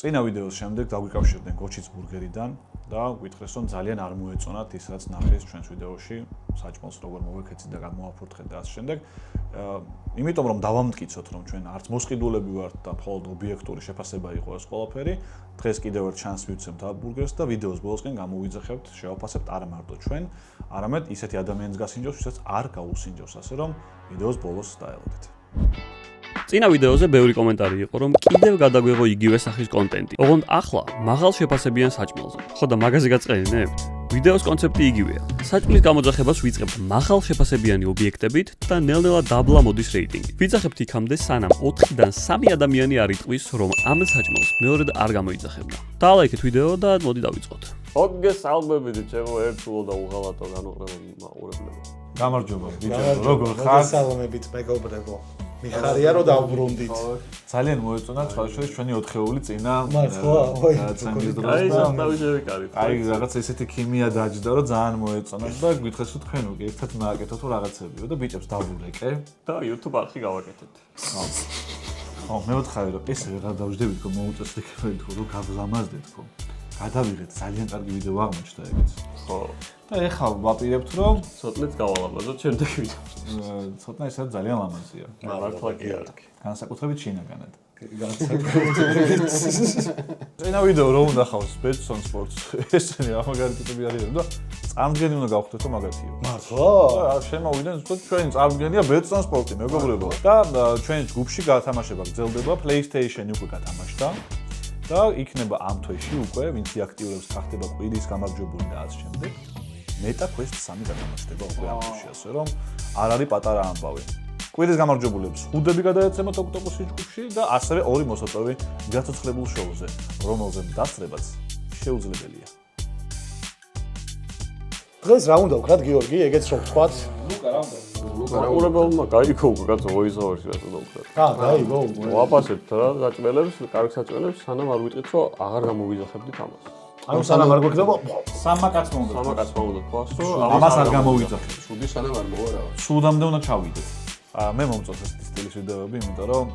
წინა ვიდეოს შემდეგ დაგვიკავშირდნენ გოჩის ბურგერიდან და გვითხრეს რომ ძალიან არ მოეწონათ ის რაც ნახეს ჩვენს ვიდეოში საჭმელს როგორ მოვეკეცით და გამოვაფურთხეთ და ასე შემდეგ. იმიტომ რომ დავამტკიცოთ რომ ჩვენ არც მოსყიდულები ვართ და მხოლოდ ობიექტური შეფასება იყო ეს ყველაფერი, დღეს კიდევ ერთ შანსს მივცემთ ამ ბურგერს და ვიდეოს ბოლოსკენ გამოვიძახებთ, შევაფასებთ არა მარტო ჩვენ, არამედ ისეთი ადამიანს გასინჯოს, ვისაც არ გაუსინჯოს, ასე რომ ვიდეოს ბოლოს დაელოდეთ. წინა ვიდეოზე ბევრი კომენტარი იყო, რომ კიდევ გადაგვიღო იგივე სახის კონტენტი. ოღონდ ახლა მაღალ შეფასებიან საჭმელზე. ხო და მაგაზე გაწყენინებთ? ვიდეოს კონცეფტი იგივეა. საჭმლის გამოძახებას ვიწყებთ მაღალ შეფასებიანი ობიექტებით და ნელ-ნელა დაბლა მოდის რეიტინგი. ვიძახებთ იქამდე, სანამ 4-დან 3 ადამიანი არ იტყვის, რომ ამ საჭმელს მეორედ არ გამოიძახებდა. დაალაიქეთ ვიდეო და მოდი დავიწყოთ. მოგესალმებით, ჩემო ერთგულო და უღალატო განუყრეველი მაყურებლებო. გამარჯობა, ბიჭებო, როგორ ხართ? მოგესალმებით, მეგობრებო. მიხარია რომ დავბრუნდით. ძალიან მოეწონა სხვადასხვა ჩვენი 4-ეული წინა მართლა აი სამთავი შევიკარით. აი რაღაც ესეთი ქიმია დაჯდა რომ ძალიან მოეწონა და გითხეს რომ თქვენ უკვე ერთად მააკეთოთ თუ რაღაცებიო და ბიჭებს დავურეკე და YouTube არხი გავაკეთეთ. ხო, მე ვთხარი რომ ეს რა დავждებით რომ მოუწესრიგებელი თუ რომ გავზამაზდეთ ხო. გადავიღეთ ძალიან კარგი ვიდეო აღმოჩნდა ეგეც. ხო. და ეხლა ვაპირებთ რომ ცოტნეც გავალაბაზოთ შემდეგ ვიდეოს. ცოტა ისე ძალიან ლამაზია. მართლა კი არა. განსაკუთრებით შინაგანად. განსაკუთრებით. წინა ვიდეო რომ უნდა ხავს Betson Sports. ესენი ამაგარი ტიპები არიან და წარმგენი უნდა გავხდეთ რომ მაგათიო. მართლა? შემოვიდნენ ზუსტად ჩვენი წარმგენია Betson Sport-ი, მეგობრებო. და ჩვენი ჯგუფში გათამაშება გრძელდება, PlayStation-ი უკვე გათამაშდა. და იქნება ამ თვეში უკვე ვინც აქტიურებს გახდება კვირის გამარჯვებული და ასე შემდეგ. Meta Quest 3 გადამოშდება უკვე ამ თვეში, ასე რომ არ არის პატარა ამბავი. კვირის გამარჯვებულებს ხუდები გადაეცემოთ ოქტოპუსის ჯგუფში და ასევე 2 მოსაწვევი გაცოცხლებულ შოუზე, რომელზე დასწრებაც შეუძლებელია. დღეს რა უნდა ვქნათ გიორგი, ეგეც რომ ვთქვათ. მაყურებელმა გაიგო უკვე კაცო voice-over-ში რა თქმა უნდა. გაიგო. ვაფასებთ რა საჭმელებს, კარგ საჭმელებს, სანამ არ ვიტყვით რომ აღარ გამოვიძახებდით ამას. ანუ სანამ არ გვექნება სამმა კაცმა უნდა. სამმა კაცმა უნდა თქვას, რომ ამას არ გამოვიძახეთ. სუდი სანამ არ მოვა რა. სუდამდე უნდა ჩავიდეთ. მე მომწონს ეს სტილის ვიდეოები, იმიტომ რომ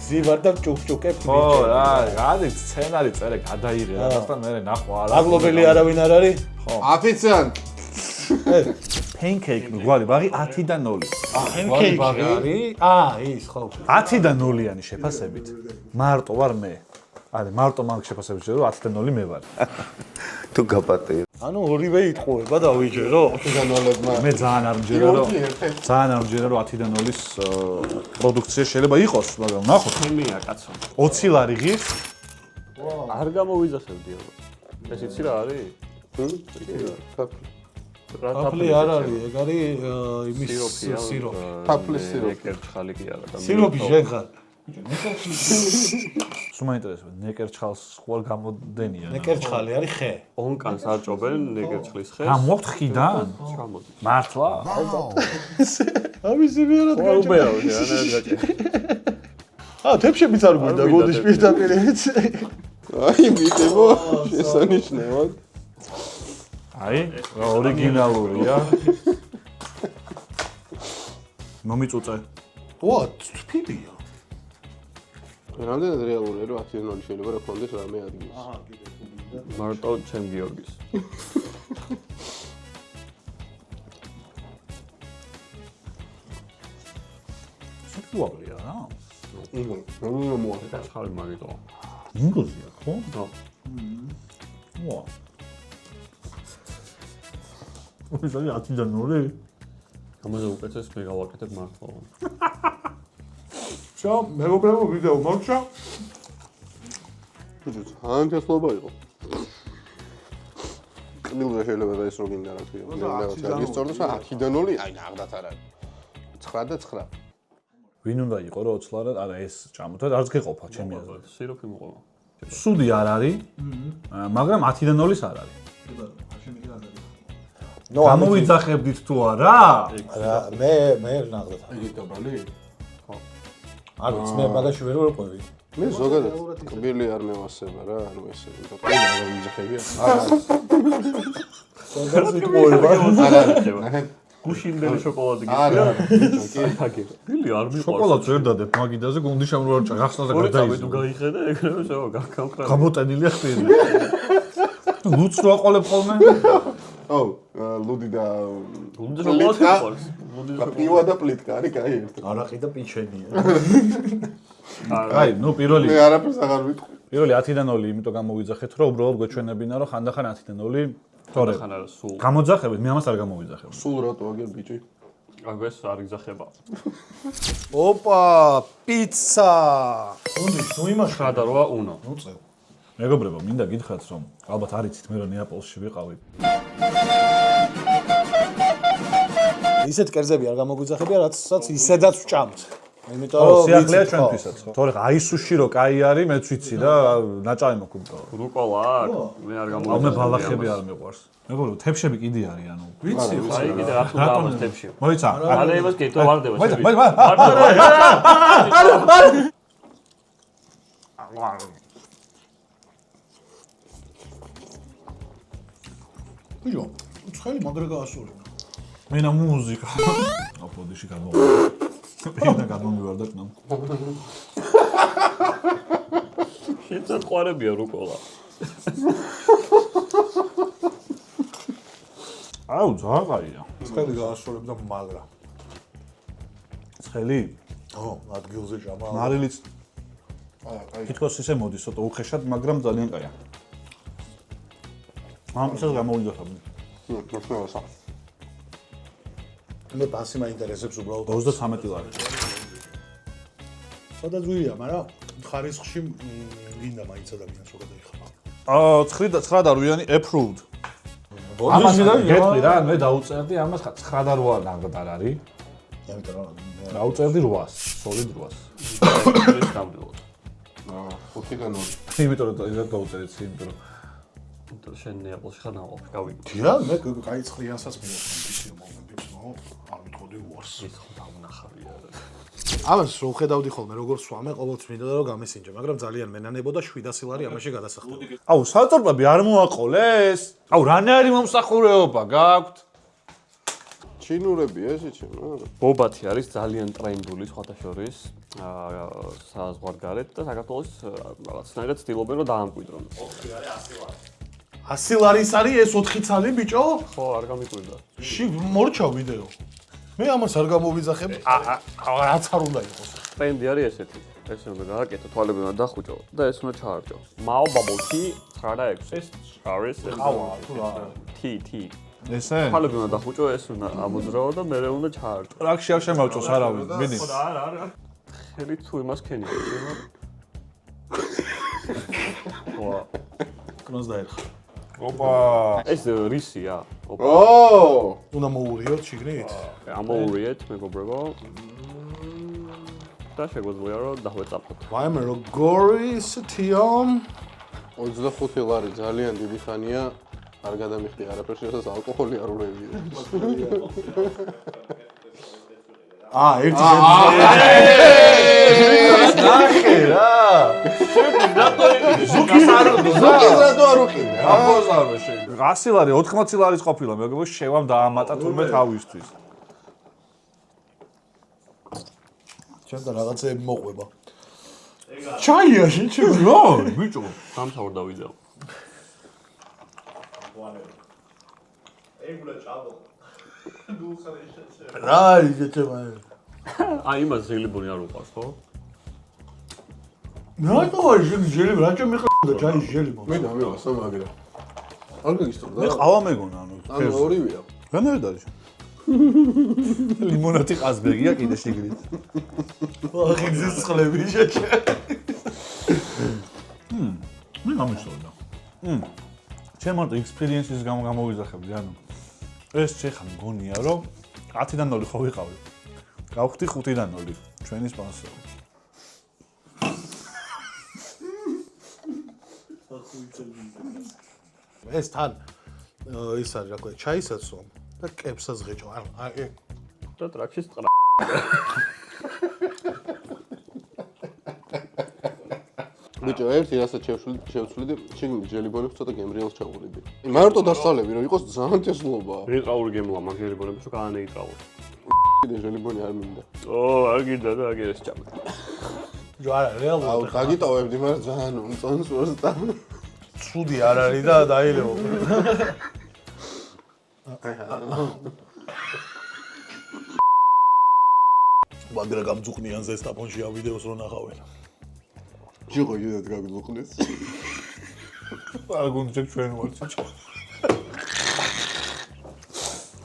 ზივარ და ჭუკჭუკებ ხო რა, გადი სცენარი წერე გადაიღე რაღაცა მე ნახვა არა. აგლობელი არავინ არ არის? ხო. აფიციანტ. Pancake გვარი ბაღი 10-დან 0. Pancake არის? ის ხო. 10-დან 0-იანი შეფასებით. მარტო ვარ მე. არა, მარტო მაგ შეფასებით ჯერო 10-დან 0 მე ვარ. თუ გაპატე. ანუ ორივე იტყუება და ვიჯერო. განვალებმა. მე ძალიან არ მჯერა რომ ძალიან არ მჯერა რომ 10-დან 0-ის პროდუქცია შეიძლება იყოს, მაგრამ ნახოთ. ხემია კაცო. 20 ლარი ღირს. არ გამოვიძახებდი ამას. ეს იცი რა არის? თაფლი არ არის, ეგ არის იმის სიროპი. თაფლის სიროპი. ნეკერჩხალი კი არა და სიროპი შენ ხარ. სულ მაინტერესებს ნეკერჩხალს ხوار გამოდენია. ნეკერჩხალი არის ხე. ონკანს არჭობენ ნეკერჩხლის ხეს. გამოაქვთ ხიდან? გამოდის. მართლა? ამისი მე რა თქვა. უბერავ შენ გაჭე. თეფშებიც არ გვინდა გოდის პირდაპირ ეს. აი მიტებო შესანიშნავად. აი, ორიგინალურია. მომიწუწე. ვა, თფილია. რამდენად რეალურია რომ 10-დან 0 შეიძლება რა ქონდეს რამე ადგილს. მარტო ჩემ გიორგის. სუპუაღლია რა. ნუ მოახერხა. ხალი მაგიტო. ინგლისია ხო? ხო. ვა. ის არის 10-დან 0. ამაზე უკეთეს მე გავაკეთებ მართლა. შო, მეგობრებო ვიდეო მოგცა? ან თესლობა იყო. კნილზე შეიძლება ეს რო გინდა რა თქმა უნდა. მე ის სწორდება 10-დან 0, აი ნახდათ არ არის. 9 და 9. ვინ უნდა იყო რომ 20 ლარად, არა ეს ჭამოთად არც გეყოფა ჩემი აზრით. სიროფი მოყვა. სუდი არ არის, მაგრამ 10-დან 0-ის არ არის. ნო, გამოვიძახებდით თუ არა? მე ნახდათ. იგი დაბალი? არ ვიცი, მე მაგაში ვერ ვიყავი. მე ზოგადად კბილი არ მევასება რა, ანუ ესე ვიტყვი რა ვიძახებია. ზოგადად ვიყავი. არა. გუშინდელი შოკოლადი არა, გიქცია? კი. ბილი არ მიყვარს. შოკოლადს ვერ დადებ მაგიდაზე, გუნდი შემროარ ჭახსნაზე ორი წამი გადაიზრდა. თუ გაიხედა, ეგრევე შევა გაქამხრა. გამოტენილია ხტირი. ლუც რო აყოლებ ხოლმე? ო, ლუდი და გუნდი შოკოლადი მიყვარს. პივა და პლიტკა არის კაი ერთი. არაყი და პიჩენია. აი, ნუ პირველი მე არაფერს აღარ ვიტყვი. პირველი 10-დან 0, იმიტომ გამოვიძახეთ, რომ უბრალოდ გვეჩვენებინა, რომ ხანდახან 10-დან 0. თორე ხან არა სულ. გამოძახებით, მე ამას არ გამოვიძახებ. სულ რატო აგერ ბიჭი? აგეს არ იგზახება. ოპა, პიცა. უნდი, ნუ იმაში. 9 და 8 უნო. ნუ წევ. მეგობრებო, მინდა გითხრათ, რომ ალბათ არ იცით მე რომ ნეაპოლში ვიყავი. ისეთ კერძები არ გამოგვიძახებია, რაცაც ისედაც ვჭამთ. იმიტომ ო, რომ სიახლეა ვიცით, ხო. ჩვენთვისაც, ხო? თორე აისუში რო კაი არის, მეც ვიცი და ნაჭამი მოგვიწვა. რუკოლა არ? მე არ აუ გამოვიდა. მე ბალახები არ მიყვარს. მეგობრებო, თებშები კიდე არის, ანუ. ვიცი, აი კიდე რა თუ დავას თებში. მოიცა. არა იმას კეთო ვარდება. ბიჭო, ცხელი მაგრა გაასული. მენა მუსიკა. აპოდიში გამოვიდა. პირდა გამომივარდა კნამ. შეცად ყვარებია რუკოლა. აუ, ზაღაია. ცხელი გაასულებდა მაგრა. ცხელი, ო, ადგილზე ჭამა. მარილიც აი, თითქოს ისე მოდის, ცოტა უხეშად, მაგრამ ძალიან კაია. ამისას გამოვიძახებ. ნახევარსა. მე პასი მაინტერესებს უბრალოდ. 33 ლარი. სადაძვია, მაგრამ ხარისხში გინდა მაინც ადამიანს რო გადაიხადა. 9 და 8-იანი approved. ამას გეტყვი რა, მე დაუწერდი ამას 9 და 8 ნამდვილად არის. ამიტომ რა დაუწერდი 800, solid 800. ეს ნამდვილად. 5-დან 2. იმიტომ რომ დაუწერეთ იმიტომ რომ შენ ნეაპოლში ხარ ნაყოფი, გავიგე. დია, მე კაი ცხლიანსაც მივახსენ ისე მომენტებს, ნო, არ მithodi უარს. ის ხო დაუნახავია. ამას რო ხედავდი ხოლმე როგორ სვამე, ყოველთვის მინდოდა რომ გამესინჯე, მაგრამ ძალიან მენანებოდა 700 ლარი ამაში გადასახდება. აუ, საწორპები არ მოაყოლეს? აუ, რანაირი მომსახურეობა გაქვთ? ჩინურები ეს ჩინო. ბობათი არის ძალიან ტრენდული სხვათა შორის საზღვარგარეთ და საქართველოს რაღაცნაირად ცდილობენ რომ დაამკვიდრონ. 100 ლარის არის ეს 4 ცალი ბიჭო? ხო, არ გამიკვირდა. მორჩა ვიდეო. მე ამას არ გამოვიძახებ. რაც არ უნდა იყოს. ტრენდი არის ესეთი. ეს უნდა გააკეთო, თვალები უნდა დახუჭო და ეს უნდა ჩაარჯო. მაო ბაბლტი 9 და 6. ეს არის ყავა, თუ რა. T. ესე? თვალები უნდა დახუჭო, ეს უნდა ამოძრავო და მე უნდა ჩაარჯო. რაქში არ შემავჭოს არავინ, მიდი. არა. ხელი თუ იმას ქენია, შენ. ვა. კნოს დაერხა. ოპა. ეს რისია. ოპა. ო! უნდა მოურიოთ შიგნით? ამოურიეთ, მეგობრებო. და შეგვიძლია რომ დახვეწაფოთ. ვაიმე როგორი სთიომ? 25 ლარი ძალიან დიდი ხანია. არ გადამიხდი არაფერს, რასაც ალკოჰოლი არ ურევია. ერთი ნახე რა. ზუკის არ რატო არ უყიდე? აბოზარო შენ. 100 ლარი, 80 ლარის ყოფილა, მეგობრებო, შევამ დაამატა თურმე თავისთვის. ჩვენ და რაღაცეები მოყვება. ჩაია შეჩო. რა, ბიჭო. სამთავრდა ვიდეო. რა იგეჭება? აი იმას ზელებონი არ უყავს, ხო? რატო არის შენ ჟელი, რაჭო მიყავდა ჩაი ჟელი მო. მე დავიღო მაგრა. არ გაგისტორდა? მე ყავა მეგონა, ანუ. ანუ ორივეა. რანაირად არის? ლიმონათი ყაზბეგია კიდე შიგნით. ახი გზის წყლები შეჭე. მე გამიშოვდა. ჩემ მარტო ექსპერიენსის გამო გამოვიზახებდი, ანუ ეს შეხა მგონია, რომ 10-დან 0 ხო ვიყავი. გავხდი 5-დან 0 ჩვენი სპონსორი. ეს თან ის არის რა ქვია, ჩაისაც სვამ და კეფსაც ღეჭო. აი და ტრაქში სწრა. ბიჭო, ერთი რასაც შევცვლიდი, შეგინდი ჯელიბონებს ცოტა გემრიელს ჩავუყრიდი. მარტო დასწავლები, რომ იყოს ძალიან თესლობა. ნეიტრალური გემოა, მაგ ჯელიბონებს რო გაანეიტრალო. კიდე ჯელიბონი არ მინდა. არ გინდა და აგერ ეს ჭამე. ჯო არა, რეალურად. აუ, დაგიტოვებდი, მაგრამ ძალიან უმწონს ვასთან. ცუდი არ არის და დაილევო. მაგრამ გამძუყნიან ზესტაფონში ამ ვიდეოს რო ნახავენ. ჯიღო კიდეთ გაგძუყნეს. არ გუნდ ჩვენ ვართ ჩო.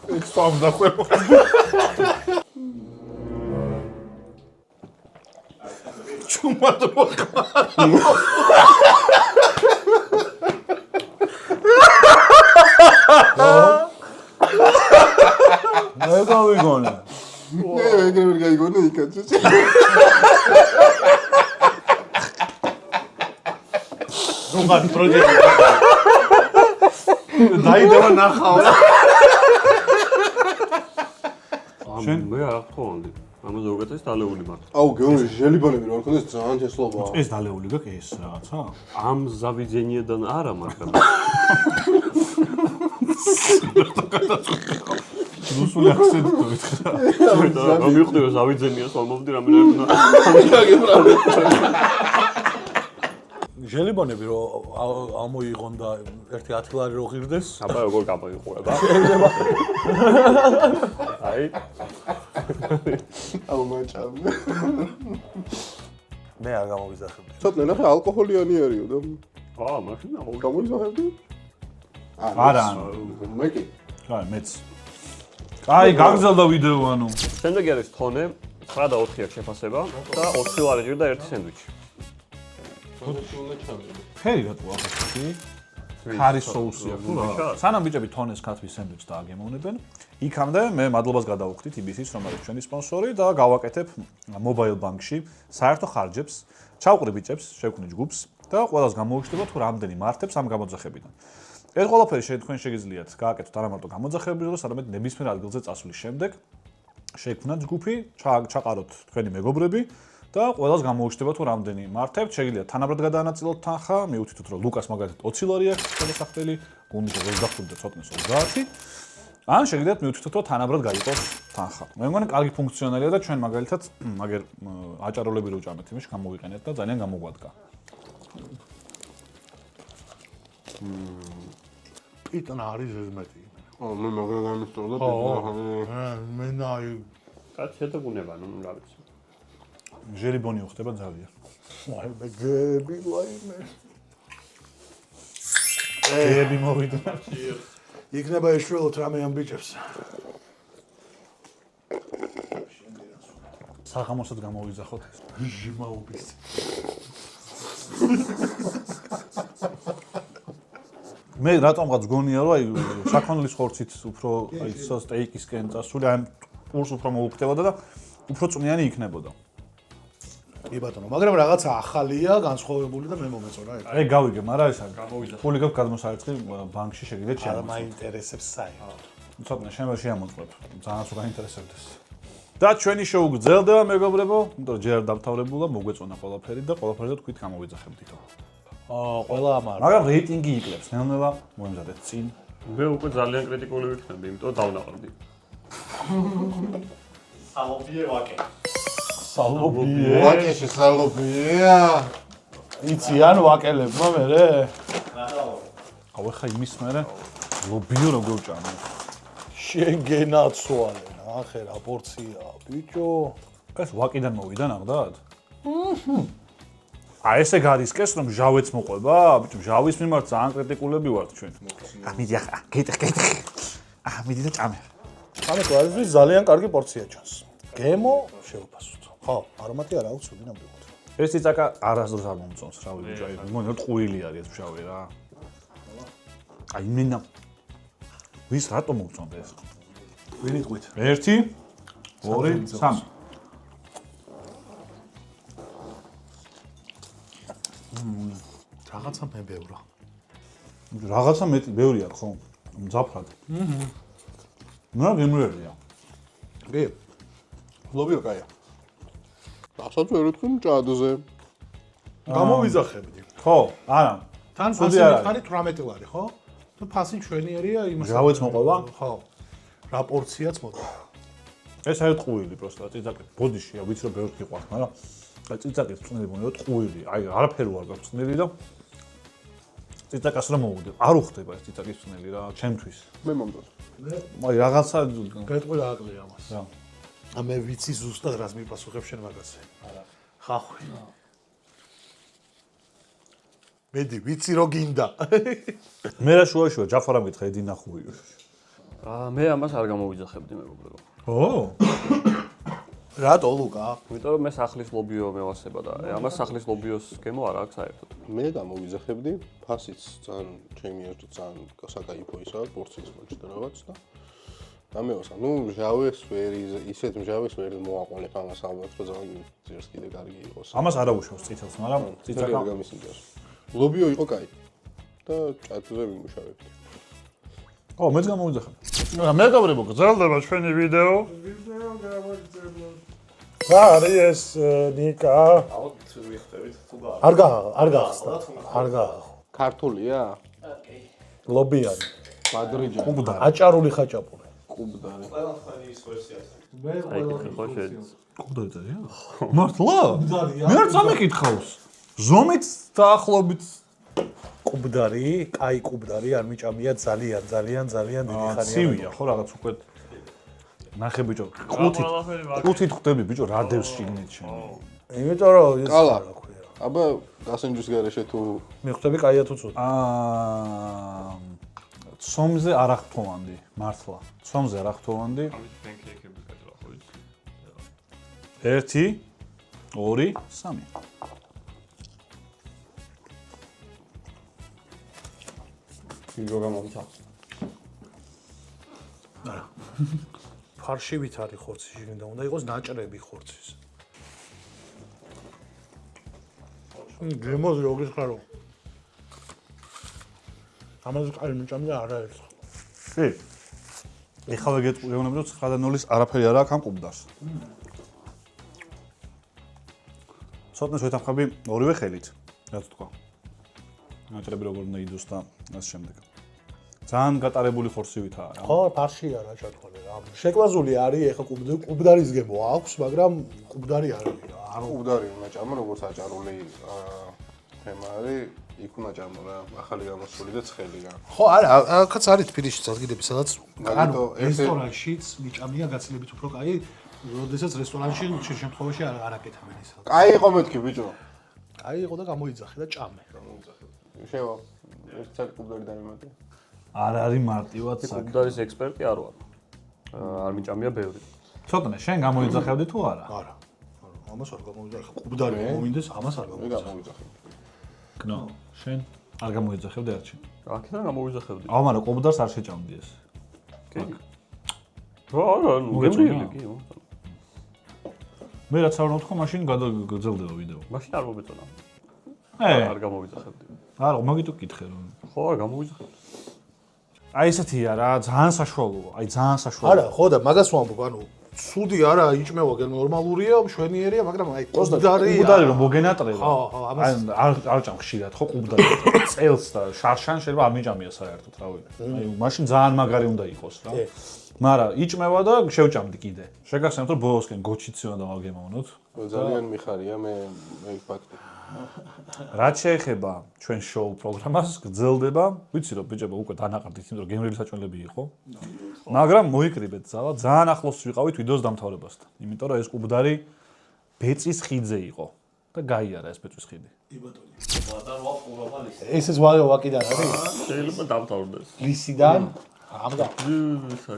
ეს სამ დახვეპო. ჩუმად მოხმა. მე გავიგონე. მე ეგრევე გაიგონე იქაც. რომან პროექტი. დაიდევა ნახავ. მე არ ხონდი. ამაზე უკეთეს დალეული მართ. აუ, გეონი ჟელიბონები რო არ ქონდეს ძალიან თესლობა. ეს დალეული გაქვს ეს რაღაცა? ამ ზავიძენიედან არა, მაგრამ რუსული აქცენტი გითხრა. გამიხდიო ზავიძენიას ვამოვდი რამე ჟელიბონები რო ამოიღონ და ერთი 10 ლარი რო ღირდეს, აბა როგორ გამოიყურება? აი, აუ, მაჭამე. მე არ გამოვიზახებდი. ცოტნე ნახე ალკოჰოლიანი არისო და მაშინ გამოიზახებდი? არა. მე კი. კაი, მეც. კაი, გაგზელდა ვიდეო ანუ. შემდეგი არის თონე, 9 და 4 აქვს შეფასება და 20 ლარი ჭირდა ერთი სენდვიჩი. ფერი რატო ახლა? ქარის соуსი აქვს რა. სანამ ბიჭები თონეს ქათმის სენდვიჩს დააგემოვნებენ, იქამდე მე მადლობას გადავუხდით IBC-ს, რომ არის ჩვენი სპონსორი და გავაკეთებ Mobile Bank-ში საერთო ხარჯებს, ჩავყრი ბიჭებს, შევქმნი ჯგუფს და ყველას გამოუჩნდება თუ რამდენი მართებს ამ გამოძახებიდან. ეს ყველაფერი თქვენ შეგიძლიათ გააკეთოთ არა მარტო გამოძახების დროს, არამედ ნებისმიერ ადგილზე წასვლის შემდეგ შექმნათ ჯგუფი, ჩაყაროთ თქვენი მეგობრები და ყველას გამოუჩნდება თუ რამდენი მართებთ, შეგიძლიათ თანაბრად გადაანაწილოთ თანხა, მიუთითოთ რომ ლუკას მაგალითად 20 ლარი აქვს გადასახდელი, გუნდის 25 და ცოტნეს 30. ან შეგიძლიათ მიუთითოთ რომ თანაბრად გაიყოს თანხა. მე მგონი კარგი ფუნქციონალია და ჩვენ მაგალითად მაგერ აჭაროლები რო ვჭამეთ იმაში გამოვიყენეთ და ძალიან გამოგვადგა. პიტნა არის ზედმეტი. აუ, მე მაგრა გამისწორდა მე ნაი კაც შეტყუნება, ნუ რა ვიცი. ჟელიბონი უხდება ძალიან. აი მე გები ვაიმე. გები მოვიდა. იქნება ეშველოთ რამე ამ ბიჭებს. საღამოსაც გამოვიძახოთ. ჟიმაობის. მე რატომღაც გონია რომ აი საქონლის ხორცით უფრო აი სტეიკისკენ წასული აი პურს უფრო მოუხდებოდა და უფრო წვნიანი იქნებოდა. კი ბატონო, მაგრამ რაღაცა ახალია, განსხვავებული და მე მომეწონა ეს. აი გავიგე, მაგრამ ეს ფული გაქვს გადმოსარიცხი ბანკში შეგიძლიათ არა შეამოწმოთ. მაინტერესებს საერთოდ. ცოტნე შემოწმოთ, ძალიან სულ გაინტერესებდეს. და ჩვენი შოუ გრძელდება მეგობრებო, იმიტომ რომ ჯერ დამთავრებულა, მოგვეწონა ყველაფერი და ყველაფერზე თქვით გამოვიძახებდით. ყველა ამარ. მაგრამ რეიტინგი იკლებს, ნელ-ნელა მოემზადეთ წინ. მე უკვე ძალიან კრიტიკული ვიქნები, იმიტომ დავნაყრდი. სალობიე ვაკე. ვაკეში სალობია. იცი ან ვაკელებმა მერე? აუ ეხა იმის მერე ლობიო როგორ ჭამე. შენ გენაცვალე, ნახე რა პორცია, ბიჭო. ეს ვაკიდან მოვიდა ნახდათ? აი ესე გარისკეს რომ ჟავეც მოყვება, ბიჭო, ჟავის მიმართ ძალიან კრიტიკულები ვართ ჩვენ. მიდი ახლა, გეტყვი. მიდი და ჭამე. ანუ გვარიზვის ძალიან კარგი პორცია ჩანს. გემო შევფასოთ. ხო, არომატი არა აქვს უდინ ამბობთ. ეს ციცაკა არასდროს არ მომწონს, რავი ბიჭო, აი მგონი რომ ტყუილი არის ეს შავი რა. აი მენა ვის რატომ მომწონდა ეს? ვინ იყვით? 1 2 3 რაღაცა მებევრა. რაღაცა მეტი ბევრი აქვს ხო? მძაფრად. რა გემრიელია. კი. ლობიო კაია. ასაც ვერ ვთქვი ჭადზე. გამოვიძახებდი. ხო, არა. თან ცუდი ფასი არ მითხარი 18 ლარი, ხო? და ფასი ჩვენიერია იმას. ჟავეც მოყვება? ხო. რა პორციაც მოყვება. ეს არის ტყუილი პროსტა, წიწაკი. ბოდიშია, ვიცი რომ ბევრი გიყვარს, მაგრამ წიწაკის წვნილი მომეო ტყუილი. აი, არაფერი არ გაქვს წვნილი და წიწაკას რა მოვუდი? არ უხდება ეს წიწაკის წვნილი რა, ჩემთვის. მე მომწონს. აი, რაღაცა გეტყვი რა აკლია ამას. რა. მე ვიცი ზუსტად რას მიპასუხებ შენ მაგაზე. არა. ხახვი. მედი ვიცი რო გინდა. მე რა შუაშია, ჯაფარა მითხა ედი ნახუი. მე ამას არ გამოვიძახებდი მეგობრებო. ო! რატო ლუკა? იმიტომ რომ მე სახლის ლობიო მევასება და ამას სახლის ლობიოს გემო არ აქვს საერთოდ. მე გამოვიძახებდი, ფასიც ძალიან ჩემი ერთად ძალიან საკაიფო ისა, პორციის მოჭდა რაღაც და ამეოსა, ნუ ჟავეს ვერ ისეთ ჟავეს ვერ მოაყოლებ ამას ალბათ, რომ ძალიან ძერს კიდე კარგი იყოს. ამას არა უშავს წითელს, მაგრამ წიწაკა გამისინჯოს. ლობიო იყო კაი და ჭადრზე ვიმუშავებდი. ო, მეც გამოვიძახებ. მეგობრებო, გრძელდება ჩვენი ვიდეო. რა არის ეს ნიკა? არ გახსნა. არ გახსნა. ქართულია? ლობიანი. მადრიჯანი. კუბდარი. აჭარული ხაჭაპური. კუბდარი. აი კითხე ხო შენ. კუბდარი წარია? მართლა? მე არ წამიკითხავს. ზომით დაახლოებით კუბდარი, კაი კუბდარი, არ მიჭამია ძალიან დიდი ხანია. ცივია, ხო რაღაც უკვე ნახე ბიჭო, ყუთით ხვდები ბიჭო, რა დევს შიგნით შენ. იმიტომ რომ ეს კალა. რა ქვია. აბა გასინჯის გარეშე თუ მიხვდები კაია თუ ცუდი. ცომზე არ აღთხოვანდი, მართლა. ცომზე არ აღთხოვანდი. ამით პენკეიკები გაჭრა ხო იცი? 1 2 3 ირო გამომცა. არა. ფარშივით არის ხორცი შიგნიდან, უნდა იყოს ნაჭრები ხორცის. გემოს როგორ ხარო? ამაზე კაი მიჭამდა არა ერთხელ. კი. ეხლა გეტყვი რომ 9-0-ის არაფერი არ აქვს ამ კუბდარს. ცოტა შევთანხმები ორივე ხელით, რაც თქვა. ნაჭრები როგორ უნდა იდოს და ამ შემდეგ. ძალიან გატარებული ხორცივითაა რა. ხო, ფარშია რა ჩათვალე რა. შეკლაზული არის, ეხა კუბდარის გემო აქვს, მაგრამ კუბდარი არის რა. არ კუბდარი უნდა ჭამო, როგორც აჭარული თემა არის, იქ უნდა ჭამო რა, ახალი გამოსული და ცხელი რა. ხო, არა, აქაც არის თბილისში ადგილები, სადაც მაგითო რესტორანშიც მიჭამია გაცილებით უფრო კაი, როდესაც რესტორანში შემთხვევაში არ აკეთებენ ისე. კაი იყო მეთქი ბიჭო. კაი იყო და გამოიძახე და ჭამე. შევა, ერთ წელი კუბდარი დამიმატე. არ არის მარტივად საქმე. კუბდარის ექსპერტი არ ვარ. არ მიჭამია ბევრი. ცოტნე, შენ გამოიძახებდი თუ არა? არა. ამას არ გამოიძახე. კუბდარი მომინდეს, ამას არ მე გამოიძახე. გამოვიძახე. კნო, შენ არ გამოიძახებდი არჩენ. აქედან გამოვიძახებდი. აუ, მაგრამ კუბდარს არ შეჭამდი ეს. კი. რა, ნუ გემრიელი კი. მე რაც არ ვთქვა, მაშინ გაგრძელდება ვიდეო. მაშინ არ მომეწონა. არ გამოვიძახებდი. არა, მაგითო კითხე რომ. ხო, გამოვიძახებდი. აი ესეთია რა, ძალიან საშუალოა, აი ძალიან საშუალოა. არა, ხო და მაგას ვამბობ, ანუ ცუდი არა, იჭმევა ნორმალურია, მშვენიერია, მაგრამ აი კუბდარი რომ მოგენატრება. ხო, ამას არ ჭამ ხშირად, ხო კუბდარი. წელს და შარშან შეიძლება არ მიჭამია საერთოდ, რავი. აი მაშინ ძალიან მაგარი უნდა იყოს რა. მაგრამ იჭმევა და შევჭამდი კიდე. შეგახსენებთ რომ ბოლოსკენ გოჩიცი უნდა ვაგემოვნოთ. ძალიან მიხარია მე ფაქტი. რაც შეეხება ჩვენ შოუ პროგრამას, გრძელდება. ვიცი რომ ბიჭებო უკვე დანაყრდით, იმიტომ რომ გემრიელი საჭმელები იყო. მაგრამ მოიკრიბეთ ზავა, ძალიან ახლოს ვიყავით ვიდეოს დამთავრებასთან. იმიტომ რომ ეს კუბდარი ბეწის ხიდზე იყო და გაიარა ეს ბეწის ხიდი. ესეც ვაკიდან არის? შეიძლება დავთავრდეს. ლისიდან ამდა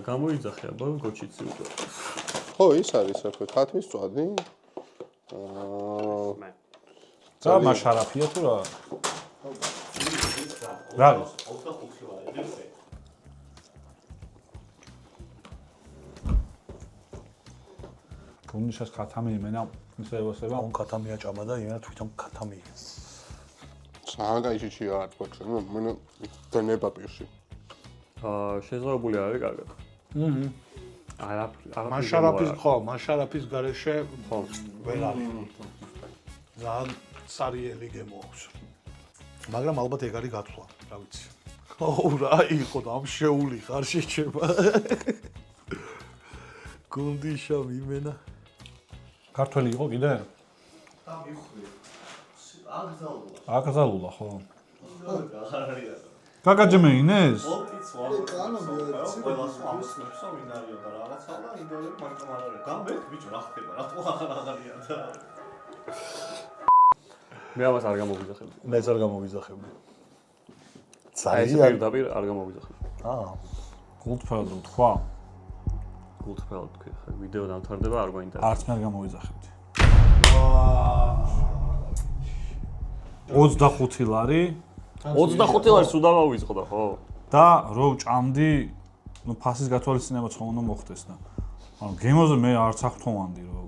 გამოიძახე, აბა გოჩიცი უკვე. ხო, ის არის რა, თათმის წვადი. რა მაშარაფია თუ რა? რა არის? გუნდიშას ქათამი იმენა ისევ ამ ქათამია ჭამა და იმენა თვითონ ქათამია. საგაიში არ თქვა ჩვენ, მე დანე პაპირში. შეზღუდული არის კარგად. არა, მაშარაფის ხო, მაშარაფის გარეშე ხო ვერ არის. სარიელი გემოავს. მაგრამ ალბათ ეგ არის გათვლა, რა ვიცი. აუ რა იყო დამშეული ხარ შეჭება. გუნდიშა მიმენა. ქართველი იყო კიდე? და მიხვდი. აკრძალულა. აკრძალულა ხო? აღარია. გაგაჯმეინეს? ორტიც ყველას ამსნებსა ვინ არისო და რაღაცა და იდეოლები მარტო არ არის. გამბეთ ბიჭო რა ხდება? რატო აღარია და მე ამას არ გამოვიძახები. მეც არ გამოვიძახები. აი ეს პირდაპირ არ გამოვიძახები. გულთფრალო თქვა? გულთფრალო თქვი, ხა ვიდეო დამთავრდება არ გვაინტერესებს. არც მე არ გამოვიძახებდი. 25 ლარი 25 ლარი სულ დავავიწყდა, ხო? და რო ვჭამდი, ნუ ფასის გათვალისწინება ცხო უნდა მოხდეს და. ანუ გემოზე მე არც აღთხოვანდი რო.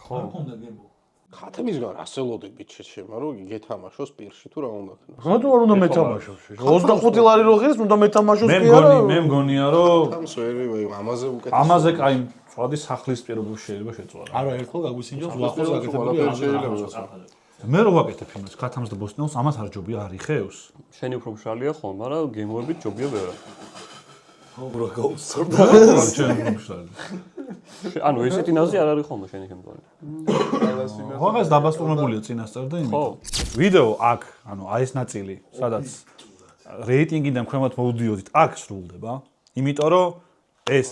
ხო? არ მქონდა გემო. ხათებისგან ასელოდებით შეჩემა რომ გეთამაშოს პირში თუ რა უნდა ქნას. რატო არ უნდა მეთამაშოს? 25 ლარი რო ღირს, უნდა მეთამაშოს მე კი არა? მე მგონია რომ თამს ვერი ამაზე უკეთეს. ამაზე კაი წვადი სახლის პირობებში შეიძლება შეწვარა. არა ერთხელ გაგვისინჯოს ლახოს ყველაფერი გაკეთებული შეიძლება. მე რო ვაკეთებ იმას, ქათამს და ბოსტნელს ამას არ ჯობია არიხევს. შენი უფრო მშრალია ხო, მაგრამ გემოებით ჯობია ვერა. რა გაუსწორდა. ანუ ესეთი ნაზი არ არის ხოლმე შენი გემოვანი. ხოღას დაბასტურებულია წინასწარ და იმით. ვიდეო აქ, ანუ აი ეს ნაწილი, სადაც რეიტინგიდან ქვემოთ მოვდიოდით, აქ სრულდება. იმიტომ რომ ეს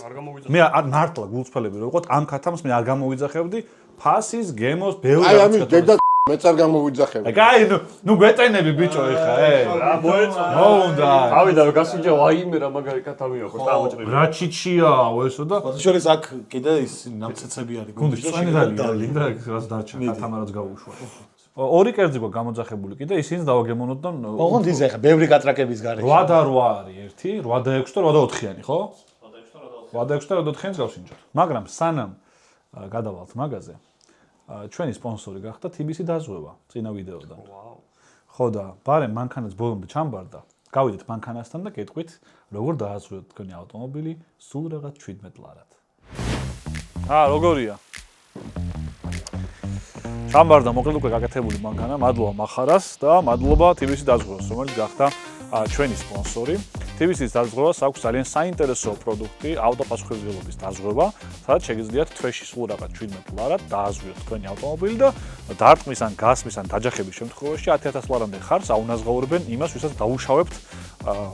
მე მართლა გულწრფელები რო ვიყოთ, ამ ქათამს მე არ გამოვიძახებდი ფასის გემოს ბევრი აი ამის დედა მეც არ გამოვიძახები. კაი, ნუ გვეტენები ბიჭო ეხა, რა მოეწონა. მოუნდა. ავიდა რომ გასინჯა აიმე რა მაგარი ქათამი აქვს და ამოჭრილი. რა ჩიჩიაო ესო და შორის აქ კიდე ის ნამცეცები არის გუნდის წვენი დალი და რაც დარჩა ქათამარაც გაუშვა. ორი კერძი გვა გამოძახებული კიდე ისინი დავაგემონოთ და ოღონდ ის ეხა ბევრი კატრაკების გარეშე 8 და 8 არის 1 8 და 6 და 8 და 4-იანი ხო? 8 და 6 და 8 და 4-იანს გავსინჯოთ. მაგრამ სანამ გადავალთ მაგაზე ჩვენი სპონსორი გახდა TBC დაზღვევა წინა ვიდეოდან. ვაუ. ხო და ბარემ მანქანაც ბოლომდე ჩამბარდა. გავიდეთ მანქანასთან და გეტყვით როგორ დააზღვიოთ თქვენი ავტომობილი სულ რაღაც 17 ლარად. როგორია? ჩამბარდა მოკლედ უკვე გაკეთებული მანქანა, მადლობა მახარას და მადლობა TBC დაზღვევას, რომელიც გახდა ჩვენი სპონსორი. TBC-ის დაზღვევას აქვს ძალიან საინტერესო პროდუქტი, ავტოპასუხისმგებლობის დაზღვევა, სადაც შეგიძლიათ თვეში სულ რაღაც 17 ლარად დააზღვიოთ თქვენი ავტომობილი და დარტყმის ან გასმის ან დაჯახების შემთხვევაში 10000 ლარამდე ხარს აუნაზღაურებენ იმას, ვისაც დაუშავებთ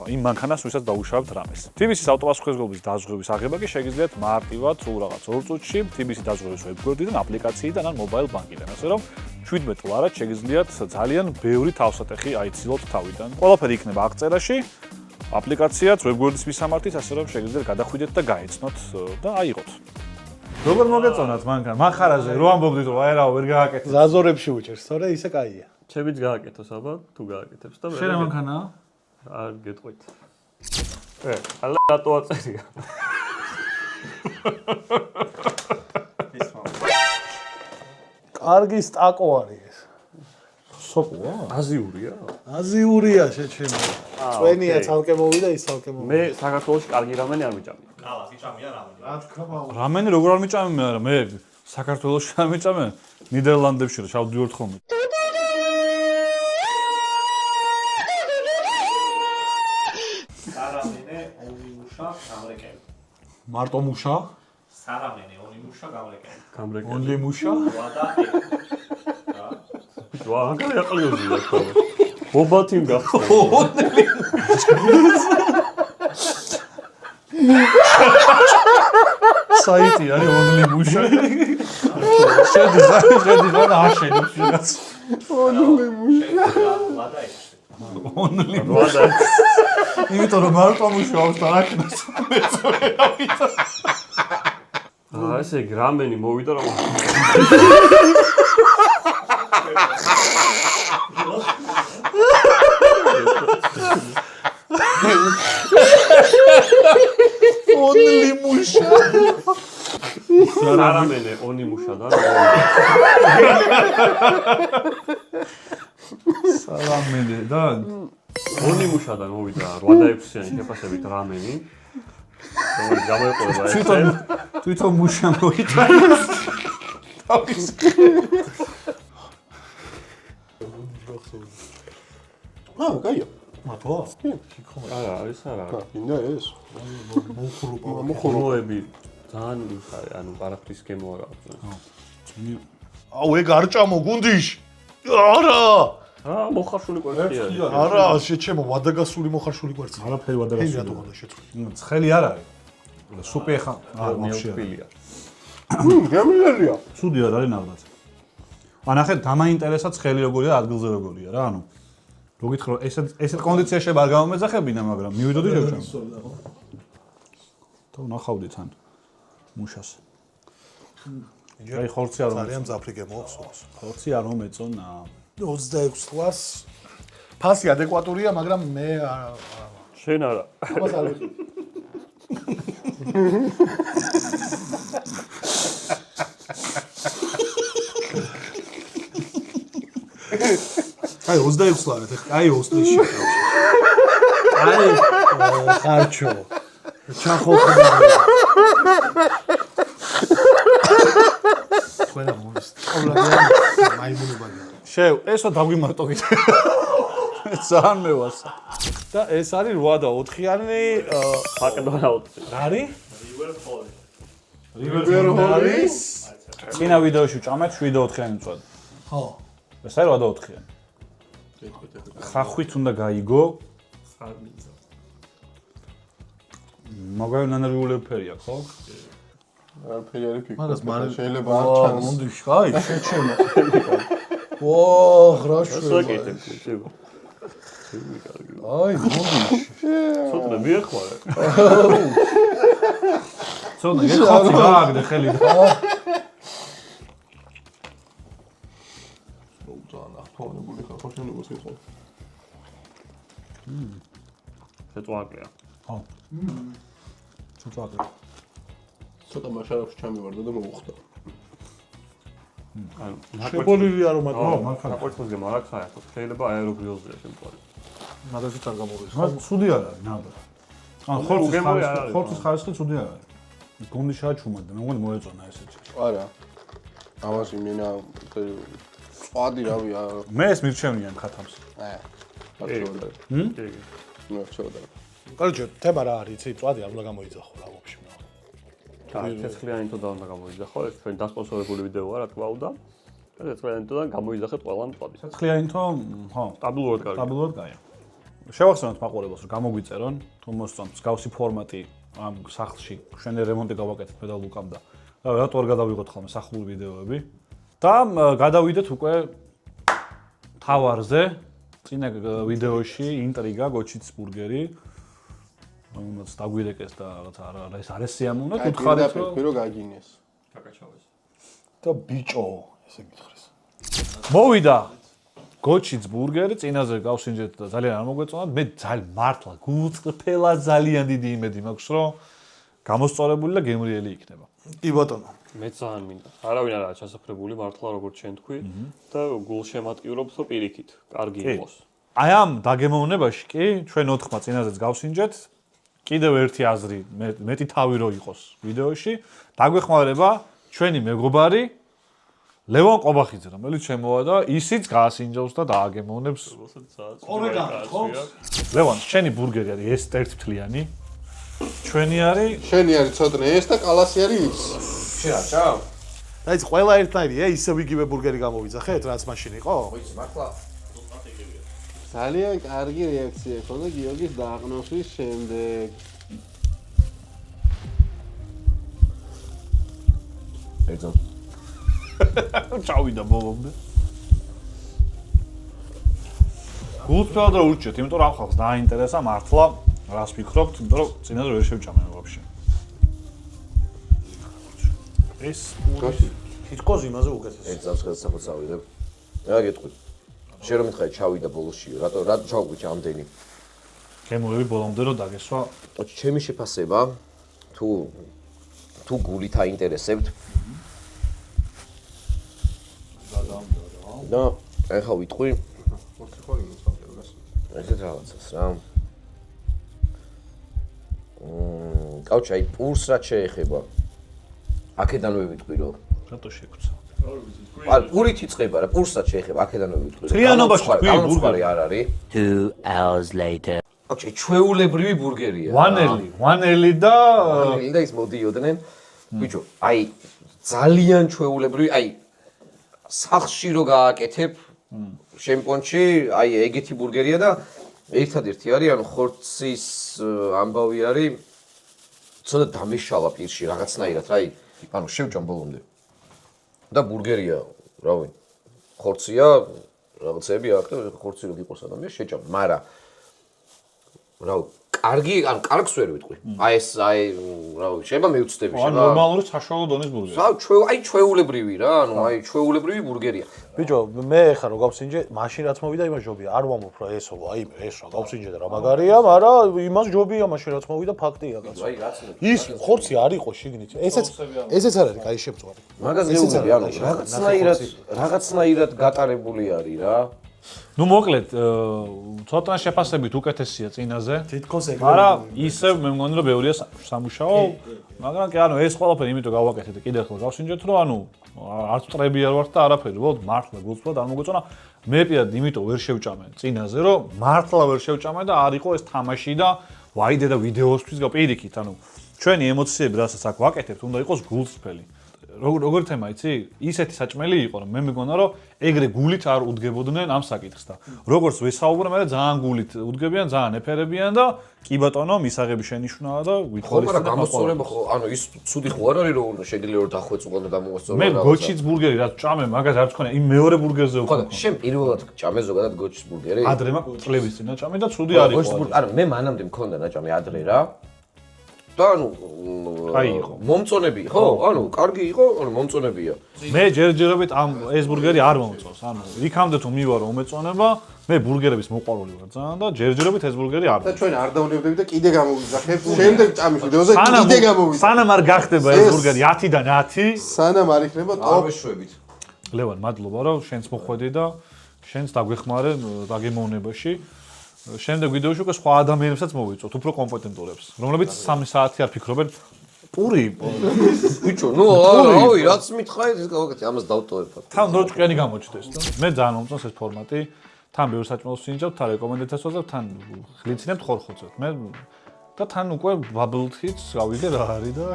იმ მანქანას, ვისაც დაუშავებთ რამეს. TBC-ის ავტოპასუხისმგებლობის დაზღვევის აღება კი შეგიძლიათ მარტივად სულ რაღაც 2 წუთში TBC დაზღვევის ვებგვერდიდან, აპლიკაციიდან ან მობაილ ბანკიდან, ასე რომ 17 ლარად შეგიძლიათ ძალიან ბევრი თავსატეხი აიცილოთ თავიდან. ყველაფერი იქნება აღწერაში. აპლიკაციაც ვებგვერდის მისამართით, ასე რომ შეგიძლიათ გადახვიდეთ და გაეცნოთ და აიღოთ. როგორ მოგეწონათ მანქანა? მახარაზე რო ამბობდით რომ აერაო ვერ გააკეთე. ზაზორებში უჭერს, თორე ისე კაია. ჩემიც გააკეთოს აბა, თუ გააკეთებს და შენ მანქანაა? არ გეტყვით. ალა რატო აწერია? კარგი სტაკო არის ეს. სოკოა? აზიურია? აზიურია შეჩემი. წვენია ცალკე მოვიდა ის ცალკე მოვიდა. მე საქართველოში კარგი რამენი არ მიჭამია. კალას იჭამია რამე. რა თქმა უნდა. რამენი როგორ არ მიჭამე მე არა, მე საქართველოში არ მიჭამე, ნიდერლანდებში რა ჩავდივართ ხოლმე. სარამენე ონიმუშა გამრეკელი. მარტო მუშა? სარამენე ონიმუშა გამრეკელი. გამრეკელი. ონლი მუშა? ვა, ანგარი აყლიოზია ხო. ბობათიმ გახდა. საიტი არის ონლი მუშა. შედი რა აშენებს ვიღაც. ონიმუშა. ლადა ის. ონლი ვადა. იმიტომ რომ მარტო მუშაობს და აკნას მეწოეავით. ესე გრამენი მოვიდა რომ ონლი მუშა. სარამენე ონიმუშადან სალამენე და ონიმუშადან მოვიდა 8-6-იანი შეფასებით რამენი. რომელიც გამოიყურება ეს. თვითონ მუშა მოვიდა. კაია. მართლა? არა, არის არა. მინდა ეს. მოხურუპა. მოხუროები ძალიან მიხარი, ანუ არაფრის გემო არ აქვს. აუ ეგ არ ჭამო გუნდიშ. არა! აა მოხარშული კვერცხია. არა, შეჩემო ვადაგასული მოხარშული კვერცხი. არაფერი ვადაგასული. ფერი რატო უნდა შეწყვი? ცხელი არ არის. სუპი ხა. მეუფილია. გემილელია. ცუდი არ არის ნახდაც. ანახე დამაინტერესა ცხელი როგორია, ადგილზე როგორია რა, ანუ. რო გითხრა ესეთ კონდიციაში არ გამომეძახებინა, მაგრამ მივიდოდი შევჩამ. და ნახავდი თან მუშას. აი ხორცი არ ძალიან მძაფრი გემო აქვს. ხორცი არ მომეწონა. 26 წლას ფასი ადეკვატურია, მაგრამ მე შენ არა. ამას არ ვიყი. აი 26 წლად აი ოსტრიში. აი ხარჩო. ჩახოხდა. ყველა მოის. ყოველდღე მაიმუნებია. შეუ, ესო დაგვიმარტო კიდე. ძალიან მევასა. და ეს არის 8 და 4-იანი აკდონაუტ. რა არის? River Hollis. წინა ვიდეოში ვჭამეთ 7 და 4-იანი წვადი. ხო. ეს არის 8 და 4-იანი. ხახვით უნდა გაიგო. მაგარი ნანერვიულები ფერია, ხო? არაფერი არ ფიქრობ. მაგრამ შეიძლება არ ჩანს. მონდიშ, აი, შეჩემო. ვა, რა საკეთე, შვება. ცება. აი, მონდიშ. ცოტა მიეხმარა. ცოტა გეხავდი გააგდე ხელი და. ძალიან ახტოვანებული ხარ, ხო შენ როგორც ეხო. შეწვაკლია. ხო. ცოტა აგრე. ცოტა მაშარაფში ჩამივარდა და მოუხდა. ანუ შებოლილი არომატი. ნაკვეთს გემო არ აქვს საერთოდ. შეიძლება აეროგრილზეა შემწვარი. მაგაზეც არ გამოვიდეს. მაგრამ ცუდი არ არის, ნაბა. ან ხორცის ხარისხი ცუდი არ არის. გონდი შაჩუმად და მე მგონი მოეწონა ესეთი. არა. ამას იმენა წვადი რავი მე ეს მირჩევნია ხათამს. არჩევდა. კი. ნუ არჩევდა. კაროჩე, თემა რა არის, იცი, წვადი არ უნდა გამოიძახო რა ვაფშე. ცეცხლიანი თო და უნდა გამოიძახო, ეს თქვენ დასპონსორებული ვიდეოა რა თქმა უნდა. ცეცხლიანი თოდან გამოიძახეთ ყველამ წვადი. ცეცხლიანი თო, ხო, სტაბილურად კარგი. სტაბილურად გაია. შევახსენოთ მაყურებელს, რომ გამოგვიწერონ, თუ მოსწონთ მსგავსი ფორმატი ამ სახლში, შვენი რემონტი გავაკეთეთ მე და ლუკამ და რატო არ გადავიღოთ ხოლმე სახლური ვიდეოები და გადავიდეთ უკვე თავარზე, წინა ვიდეოში ინტრიგა გოჩიც ბურგერი, რომელსაც დაგვირეკეს და რაღაცა ეს არის სიამოვნო, გითხარით რომ გაგინეს. გაკაჩავეს. და ბიჭო, ესე გითხრეს. მოვიდა გოჩიც ბურგერი, წინაზე გავსინჯეთ და ძალიან არ მოგვეწონათ. მე ძალიან მართლა გულწრფელად ძალიან დიდი იმედი მაქვს, რომ გამოსწორებული და გემრიელი იქნება. კი ბატონო. მე ძალიან მინდა. არავინ არაა ჩასაფრებული მართლა როგორც შენ თქვი და გულშემატკივრობ თო პირიქით. კარგი იყოს. აი ამ დაგემოვნებაში კი ჩვენ 4-მა წინაზეც გავსინჯეთ. კიდევ ერთი აზრი, მეტი თავი რო იყოს ვიდეოში, დაგვეხმარება ჩვენი მეგობარი ლევან ყობახიძე, რომელიც შემოვა და ისიც გაასინჯავს და დააგემოვნებს. ორეგანო, ხო? ლევან, შენი ბურგერი არის ეს ერთფლიანი. ჩვენი არის შენი არის ცოტნე ეს და კალასი არის ის. შენ არ ჩავ? დაიც ყველა ერთნაირია, ისევ იგივე ბურგერი გამოვიძახეთ, რაც მაშინ იყო? ვიცი, მართლა. ძალიან კარგი რეაქცია ქონდა გიორგის დააღნოსვის შემდეგ. ეგზო. ჩავიდა ბოლომდე. გულწრფელად რა ურჩიეთ, იმიტომ რომ ამ ხალხს დააინტერესა მართლა რას ფიქრობთ, იმიტომ რომ წინაზე ვერ შევჭამე ვაფშე. ეს თითქოს იმაზე უკეთეს. ერთ წამს ხელსაფოთ წავიდებ. რა გეტყვი? შენ რომ მითხარი ჩავიდა ბოლოსში, რატო ჩავგვიჭა ამდენი? გემოები ბოლომდე რომ დაგესვა. ჩემი შეფასება თუ გულით აინტერესებთ. და ეხა ვიტყვი. ესეთ რაღაცას რა. კაუჩი, აი პურს რაც შეეხება. აქედანვე ვიტყვი რომ რატო შეგვცა? არ პურით იწყება რა, პურსაც შეეხება, აქედანვე ვიტყვი. მთლიანობაში თქვი, გამოცხვარი არ არის. 2 hours later. ოკეი, ჩვეულებრივი ბურგერია. ვანელი და და ის მოდიოდნენ. ბიჭო, აი ძალიან ჩვეულებრივი, აი სახში რო გააკეთებ შემპონში, აი ეგეთი ბურგერია და ერთადერთი არის, ანუ ხორცის ამბავი არის ცოტა დამეშალა პირში რაღაცნაირად, აი, ანუ შევჭამ ბოლომდე. და ბურგერია, რავი, ხორცია, რაღაცები აქვს და ხორცი რო გიყურს ადამიანს შეჭამ, მაგრამ რავი, კარგი, ანუ კარგს ვერ ვიტყვი. აი ეს, აი, რავი, შეიძლება მივწდები, ან ნორმალური საშუალო დონის ბურგერი. აი ჩვეულებრივი რა, ანუ აი ჩვეულებრივი ბურგერია. ბიჭო, მე ხარ რო გავსინჯე, მაშინ რაც მოვიდა იმას ჯობია. არ ვამბობ რა ესო, აი ეს რა გავსინჯე და რა მაგარია, მაგრამ იმას ჯობია მაშინ რაც მოვიდა ფაქტია კაცო. აი რაც ის ხორცი არ იყო შიგნით. ესეც არ არის კაი შემწვარი. მაგას გეუბნები, ანუ რაღაცნაირად გატარებული არის რა. ნუ მოკლედ, ცოტა შეფასებით უკეთესია წინაზე. თითქოს ეგრე. მაგრამ ისევ მე მგონი რომ ბევრია სამუშაო, მაგრამ კი ანუ ეს ყველაფერი იმიტომ გავაკეთეთ კიდევ ახლა გავსინჯეთ რომ ანუ არც წრები არ ვართ და არაფერი, ვოთ მართლა გულწრფელად არ მოგეწონა. მე პირად იმიტომ ვერ შევჭამე წინაზე რომ მართლა ვერ შევჭამე და არ იყო ეს თამაში და ვაიდე და ვიდეოსთვის პირიქით, ანუ ჩვენი ემოციები რასაც აქ ვაკეთებთ, უნდა იყოს გულწრფელი. როგორ თემა იცი? ისეთი საჭმელი იყო რომ მე მეგონა რომ ეგრე გულით არ უდგებოდნენ ამ საკითხს და როგორც ვესაუბრე, მე ძალიან გულით უდგებიან, ძალიან ეფერებიან და კი ბატონო, მისაღები შენიშვნაა და ხო, მაგრამ გამოსწორება ხო, ანუ ის ცუდი ხო არ არის რომ შეგიძლია რომ დახვეწუყო და დამოასწორო. მე გოჩის ბურგერი რაც ჭამე, მაგას არ თქვენ, იმ მეორე ბურგერზე ხო, შენ პირველად ჭამე ზოგადად გოჩის ბურგერი? ადრე მაქვს წლების წინ ჭამე და ცუდი არ იყო. ანუ მე მანამდე მქონდა ნაჭამი ადრე რა. და ანუ აი იყო. მომწონები, ხო? ანუ კარგი იყო, ანუ მომწონებია. მე ჯერჯერობით ამ ეს ბურგერი არ მომწონს. ანუ იქამდე თუ მივა რომ უმეწონება, მე ბურგერების მოყვარული ვარ ძალიან და ჯერჯერობით ეს ბურგერი არ. და ჩვენ არ დავნებდები და კიდე გამოვიძახებთ. შემდეგ ჭამის ვიდეოზე კიდე გამოვიძახებთ. სანამ არ გახდება ეს ბურგერი 10-დან 10, სანამ არ იქნება ტოპ შვებით. ლევან, მადლობა რომ შენც მოხვედი და შენც დაგვეხმარე დაგემოვნებაში. შემდეგ ვიდეოში უკვე სხვა ადამიანებსაც მოვიწვევთ, უფრო კომპეტენტურებს, რომლებიც 3 საათი არ ფიქრობენ. პური. ბიჭო, ნუ აუ, რაც მითხარი, ეს გავაკეთე, ამას დავტოვებ. თან დროჭკიანი გამოჩნდეს და მე ძალიან მომწონს ეს ფორმატი. თან ბევრ საჭმელს ვინჯავთ, თან რეკომენდაციას ვაძლევთ, თან ხლიცინებთ ხორხოცებთ. მე და თან უკვე ბაბლთიც გავიგე რა არის და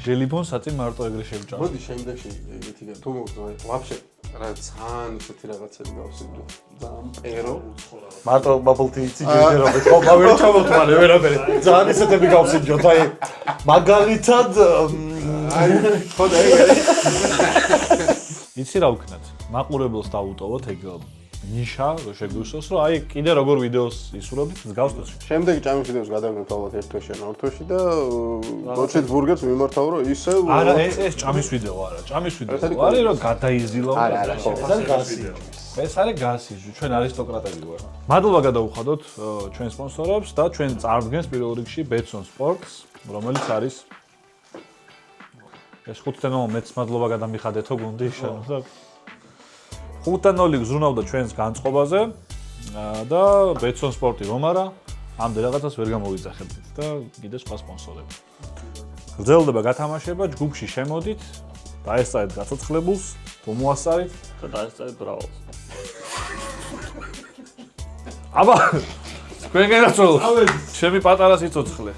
ჟელიბონ საწინ მარტო ეგრე შევჭამ. მოდი შემდეგში ეგეთი თუ ვაფშე რა ძალიან ისეთი რაღაცები გავსინჯო. ძალიან პერო. მარტო ბაბლთი იცი ჯერჯერობით. ხო, მავერ ჩამოთ მალე ვერაფერი. ძალიან ისეთები გავსინჯოთ, აი მაგალითად აი ხო და ეგ იცი რა ვქნათ? მაყურებელს დავუტოვოთ ეგ ნიშა, რომ შეგვისწოს, რომ აი კიდე როგორ ვიდეოს ისურვებთ მსგავს თვეში. შემდეგი ჭამის ვიდეოს გადავგებთ ალბათ ერთ თვეში ან ორ თვეში და გოჩეთ ბურგერს მიმართავ რომ ისევ არა, ეს ჭამის ვიდეო არა, ჭამის ვიდეო არის რომ გადაიზილო. არა, ხო. ძალიან გასია. ეს არის გასიზი, ჩვენ არისტოკრატები ვართ. მადლობა გადავუხადოთ ჩვენ სპონსორებს და ჩვენ წარდგენს პირველ რიგში Betson Sports, რომელიც არის ეს 5-0 მეც მადლობა გადამიხადეთო გუნდი შენ და 5-0 გზრუნავდა ჩვენს განწყობაზე და Betson Sport-ი რომ არა, ამდე რაღაცას ვერ გამოვიძახებთ და კიდე სხვა სპონსორები. გრძელდება გათამაშება, ჯგუფში შემოდით, დაესწარეთ გაცოცხლებულს, თუ მოასწარით და დაესწარეთ ბრავალს. აბა, თქვენგანაც ვოლოთ. ჩემი პატარა სიცოცხლე.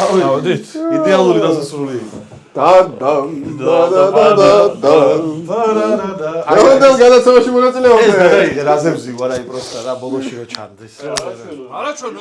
ავედით. იდეალური დასასრული იყო. და რა გადაცემაში მონაწილეობ ეს რაზემ ზივარ აი პროსტა რა ბოლოში რო ჩანდეს. არა ჩვენ